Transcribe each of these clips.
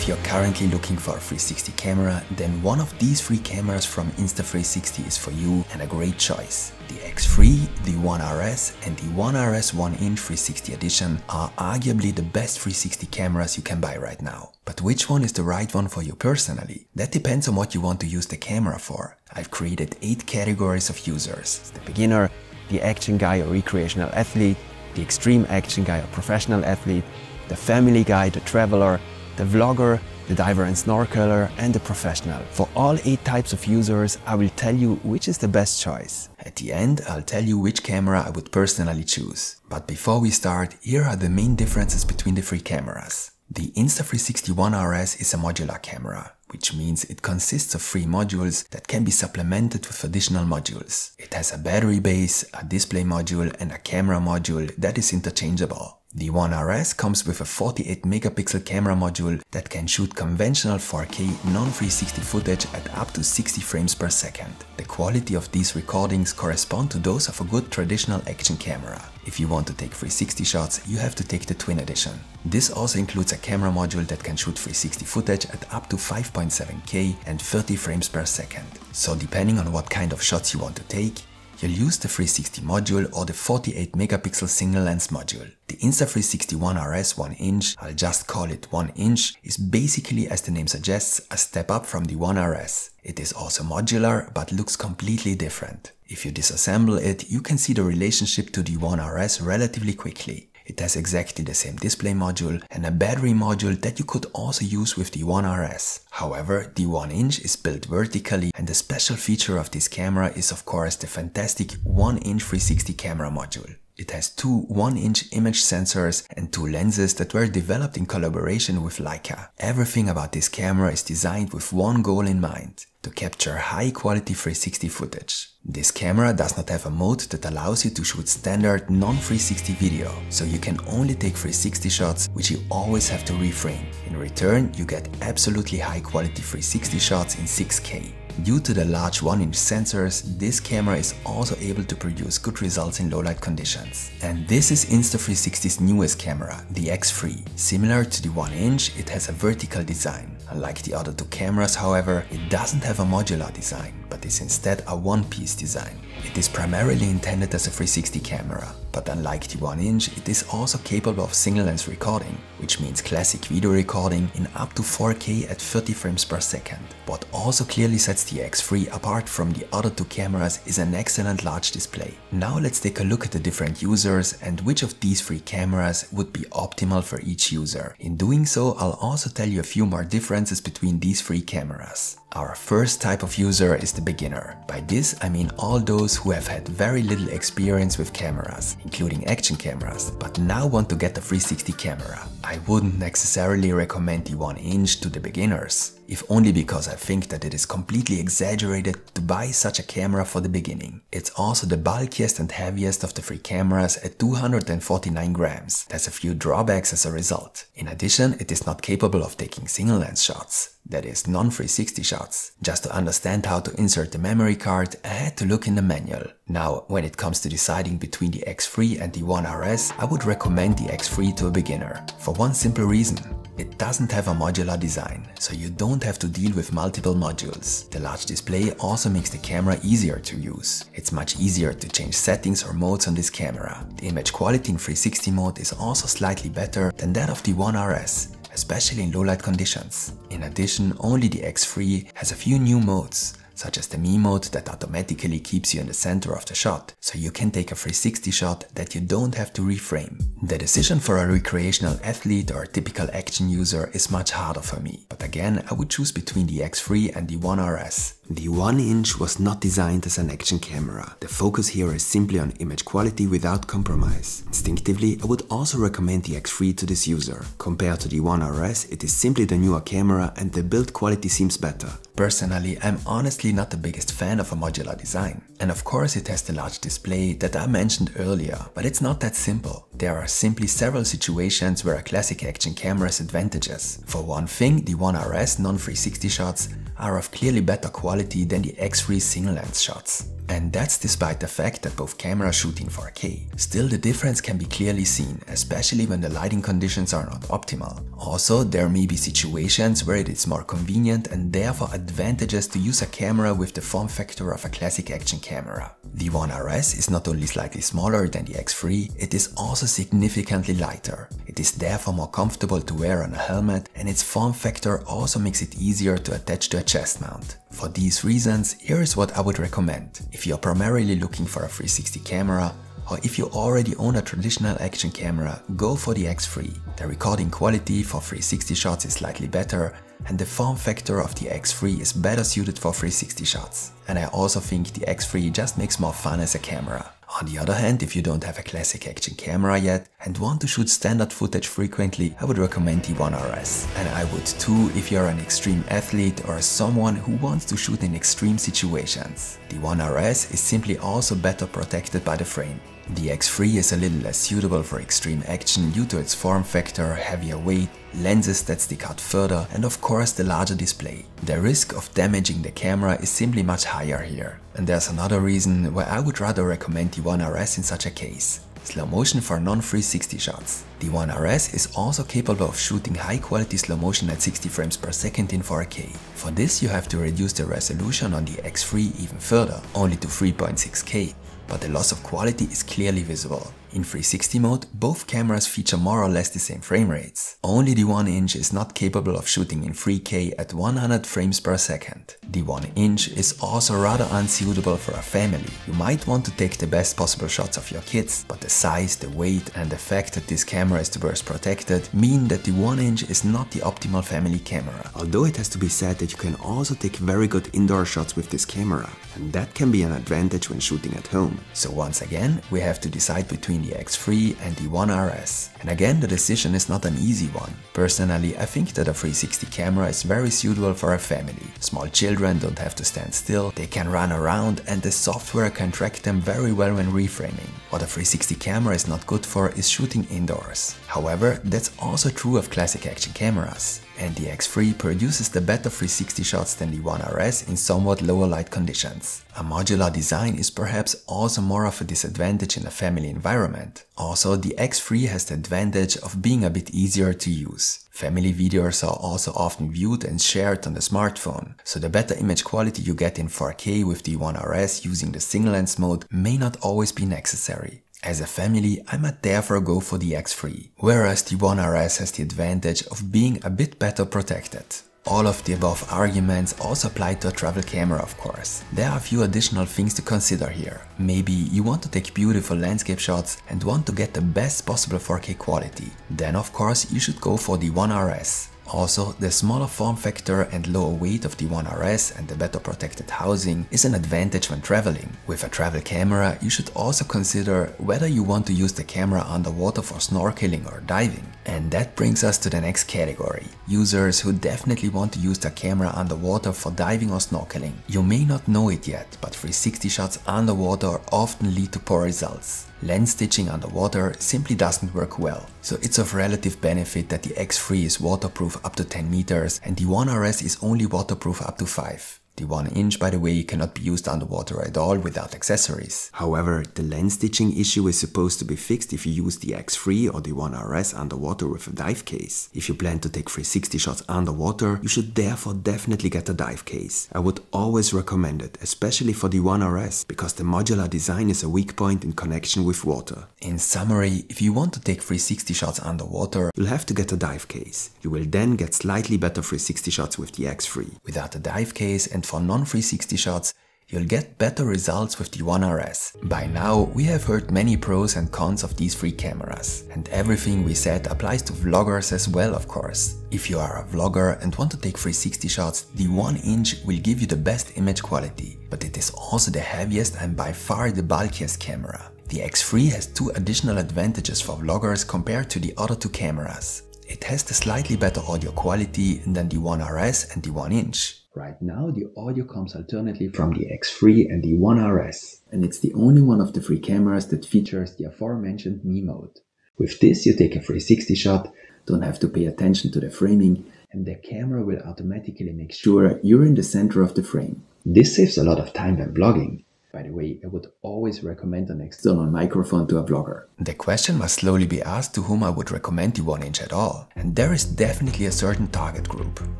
If you're currently looking for a 360 camera, then one of these three cameras from Insta360 is for you and a great choice. The X3, the One RS and the One RS 1-inch 360 edition are arguably the best 360 cameras you can buy right now. But which one is the right one for you personally? That depends on what you want to use the camera for. I've created 8 categories of users: the beginner, the action guy or recreational athlete, the extreme action guy or professional athlete, the family guy, the traveler, the vlogger, the diver and snorkeler, and the professional. For all 8 types of users, I will tell you which is the best choice. At the end, I'll tell you which camera I would personally choose. But before we start, here are the main differences between the 3 cameras. The Insta360 One RS is a modular camera, which means it consists of 3 modules that can be supplemented with additional modules. It has a battery base, a display module and a camera module that is interchangeable. The One RS comes with a 48 megapixel camera module that can shoot conventional 4K non-360 footage at up to 60 frames per second. The quality of these recordings correspond to those of a good traditional action camera. If you want to take 360 shots, you have to take the Twin Edition. This also includes a camera module that can shoot 360 footage at up to 5.7K and 30 frames per second. So depending on what kind of shots you want to take, you'll use the 360 module or the 48 megapixel single lens module. The Insta360 One RS 1-inch, I'll just call it 1-inch, is basically, as the name suggests, a step up from the One RS. It is also modular but looks completely different. If you disassemble it, you can see the relationship to the One RS relatively quickly. It has exactly the same display module and a battery module that you could also use with the One RS. However, the 1-inch is built vertically, and the special feature of this camera is of course the fantastic 1-inch 360 camera module. It has 2 1-inch image sensors and 2 lenses that were developed in collaboration with Leica. Everything about this camera is designed with one goal in mind: to capture high quality 360 footage. This camera does not have a mode that allows you to shoot standard non-360 video, so you can only take 360 shots which you always have to reframe. In return, you get absolutely high quality 360 shots in 6K. Due to the large 1-inch sensors, this camera is also able to produce good results in low light conditions. And this is Insta360's newest camera, the X3. Similar to the 1-inch, it has a vertical design. Unlike the other 2 cameras, however, it doesn't have a modular design, but is instead a one-piece design. It is primarily intended as a 360 camera, but unlike the 1-inch, it is also capable of single lens recording, which means classic video recording in up to 4K at 30 frames per second. What also clearly sets the X3 apart from the other 2 cameras is an excellent large display. Now let's take a look at the different users and which of these 3 cameras would be optimal for each user. In doing so, I'll also tell you a few more differences between these 3 cameras. Our first type of user is the beginner. By this I mean all those who have had very little experience with cameras, including action cameras, but now want to get a 360 camera. I wouldn't necessarily recommend the 1-inch to the beginners, if only because I think that it is completely exaggerated to buy such a camera for the beginning. It's also the bulkiest and heaviest of the 3 cameras at 249 grams. There's a few drawbacks as a result. In addition, it is not capable of taking single lens shots, that is non-360 shots. Just to understand how to insert the memory card, I had to look in the manual. Now, when it comes to deciding between the X3 and the One RS, I would recommend the X3 to a beginner. For one simple reason: it doesn't have a modular design, so you don't have to deal with multiple modules. The large display also makes the camera easier to use. It's much easier to change settings or modes on this camera. The image quality in 360 mode is also slightly better than that of the One RS, especially in low light conditions. In addition, only the X3 has a few new modes, such as the Me mode that automatically keeps you in the center of the shot, so you can take a 360 shot that you don't have to reframe. The decision for a recreational athlete or a typical action user is much harder for me, but again I would choose between the X3 and the One RS. The 1-inch was not designed as an action camera. The focus here is simply on image quality without compromise. Instinctively, I would also recommend the X3 to this user. Compared to the One RS, it is simply the newer camera and the build quality seems better. Personally, I'm honestly not the biggest fan of a modular design. And of course it has the large display that I mentioned earlier, but it's not that simple. There are simply several situations where a classic action camera has advantages. For one thing, the One RS non-360 shots are of clearly better quality than the X3 single lens shots. And that's despite the fact that both cameras shoot in 4K. Still, the difference can be clearly seen, especially when the lighting conditions are not optimal. Also, there may be situations where it is more convenient and therefore advantageous to use a camera with the form factor of a classic action camera. The One RS is not only slightly smaller than the X3, it is also significantly lighter. It is therefore more comfortable to wear on a helmet, and its form factor also makes it easier to attach to a chest mount. For these reasons, here is what I would recommend. If you're primarily looking for a 360 camera, or if you already own a traditional action camera, go for the X3. The recording quality for 360 shots is slightly better, and the form factor of the X3 is better suited for 360 shots. And I also think the X3 just makes more fun as a camera. On the other hand, if you don't have a classic action camera yet and want to shoot standard footage frequently, I would recommend the One RS. And I would too if you're an extreme athlete or someone who wants to shoot in extreme situations. The One RS is simply also better protected by the frame. The X3 is a little less suitable for extreme action due to its form factor, heavier weight, lenses that stick out further, and of course the larger display. The risk of damaging the camera is simply much higher here. And there's another reason why I would rather recommend the One RS in such a case. Slow motion for non-360 shots. The One RS is also capable of shooting high quality slow motion at 60 frames per second in 4K. For this you have to reduce the resolution on the X3 even further, only to 3.6K. But the loss of quality is clearly visible. In 360 mode, both cameras feature more or less the same frame rates. Only the 1" is not capable of shooting in 3K at 100 frames per second. The 1" is also rather unsuitable for a family. You might want to take the best possible shots of your kids, but the size, the weight and the fact that this camera is the worst protected mean that the 1" is not the optimal family camera. Although it has to be said that you can also take very good indoor shots with this camera, and that can be an advantage when shooting at home. So once again, we have to decide between the X3 and the One RS. And again, the decision is not an easy one. Personally, I think that a 360 camera is very suitable for a family. Small children don't have to stand still, they can run around, and the software can track them very well when reframing. What a 360 camera is not good for is shooting indoors. However, that's also true of classic action cameras. And the X3 produces the better 360 shots than the One RS in somewhat lower light conditions. A modular design is perhaps also more of a disadvantage in a family environment. Also, the X3 has the advantage of being a bit easier to use. Family videos are also often viewed and shared on the smartphone, so the better image quality you get in 4K with the One RS using the single lens mode may not always be necessary. As a family, I might therefore go for the X3, whereas the One RS has the advantage of being a bit better protected. All of the above arguments also apply to a travel camera, of course. There are a few additional things to consider here. Maybe you want to take beautiful landscape shots and want to get the best possible 4K quality. Then of course you should go for the One RS. Also, the smaller form factor and lower weight of the One RS and the better protected housing is an advantage when traveling. With a travel camera, you should also consider whether you want to use the camera underwater for snorkeling or diving. And that brings us to the next category. Users who definitely want to use their camera underwater for diving or snorkeling. You may not know it yet, but 360 shots underwater often lead to poor results. Lens stitching underwater simply doesn't work well, so it's of relative benefit that the X3 is waterproof up to 10 meters and the One RS is only waterproof up to 5. The 1" by the way cannot be used underwater at all without accessories. However, the lens stitching issue is supposed to be fixed if you use the X3 or the One RS underwater with a dive case. If you plan to take 360 shots underwater, you should therefore definitely get a dive case. I would always recommend it, especially for the One RS, because the modular design is a weak point in connection with water. In summary, if you want to take 360 shots underwater, you'll have to get a dive case. You will then get slightly better 360 shots with the X3. Without a dive case and for non-360 shots, you'll get better results with the One RS. By now, we have heard many pros and cons of these three cameras. And everything we said applies to vloggers as well, of course. If you are a vlogger and want to take 360 shots, the 1" will give you the best image quality. But it is also the heaviest and by far the bulkiest camera. The X3 has two additional advantages for vloggers compared to the other two cameras. It has the slightly better audio quality than the One RS and the 1". Right now the audio comes alternately from the X3 and the One RS, and it's the only one of the three cameras that features the aforementioned Me mode. With this you take a 360 shot, don't have to pay attention to the framing, and the camera will automatically make sure you're in the center of the frame. This saves a lot of time when vlogging. By the way, I would always recommend an external microphone to a vlogger. The question must slowly be asked to whom I would recommend the 1-inch at all. And there is definitely a certain target group,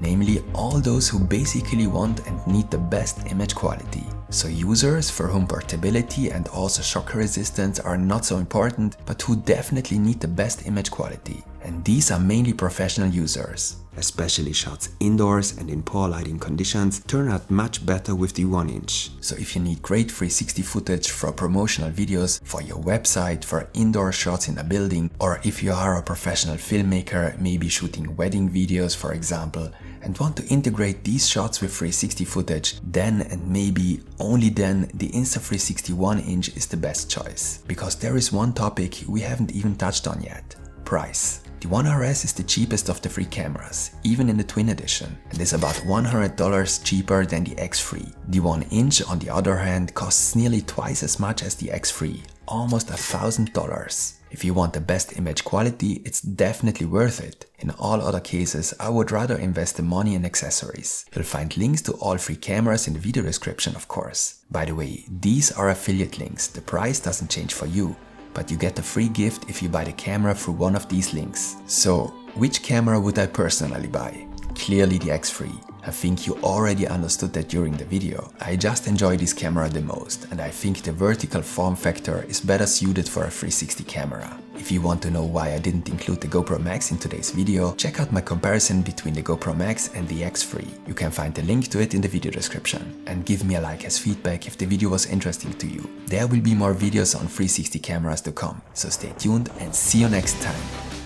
namely all those who basically want and need the best image quality. So users for whom portability and also shock resistance are not so important, but who definitely need the best image quality. And these are mainly professional users. Especially shots indoors and in poor lighting conditions turn out much better with the 1-inch. So if you need great 360 footage for promotional videos, for your website, for indoor shots in a building, or if you are a professional filmmaker, maybe shooting wedding videos for example, and want to integrate these shots with 360 footage, then and maybe only then the Insta360 1-inch is the best choice. Because there is one topic we haven't even touched on yet: price. The One RS is the cheapest of the 3 cameras, even in the twin edition, and is about $100 cheaper than the X3. The 1-inch on the other hand costs nearly twice as much as the X3, almost $1,000. If you want the best image quality, it's definitely worth it. In all other cases, I would rather invest the money in accessories. You'll find links to all 3 cameras in the video description, of course. By the way, these are affiliate links, the price doesn't change for you, but you get a free gift if you buy the camera through one of these links. So, which camera would I personally buy? Clearly the X3. I think you already understood that during the video. I just enjoy this camera the most, and I think the vertical form factor is better suited for a 360 camera. If you want to know why I didn't include the GoPro Max in today's video, check out my comparison between the GoPro Max and the X3. You can find the link to it in the video description. And give me a like as feedback if the video was interesting to you. There will be more videos on 360 cameras to come, so stay tuned and see you next time.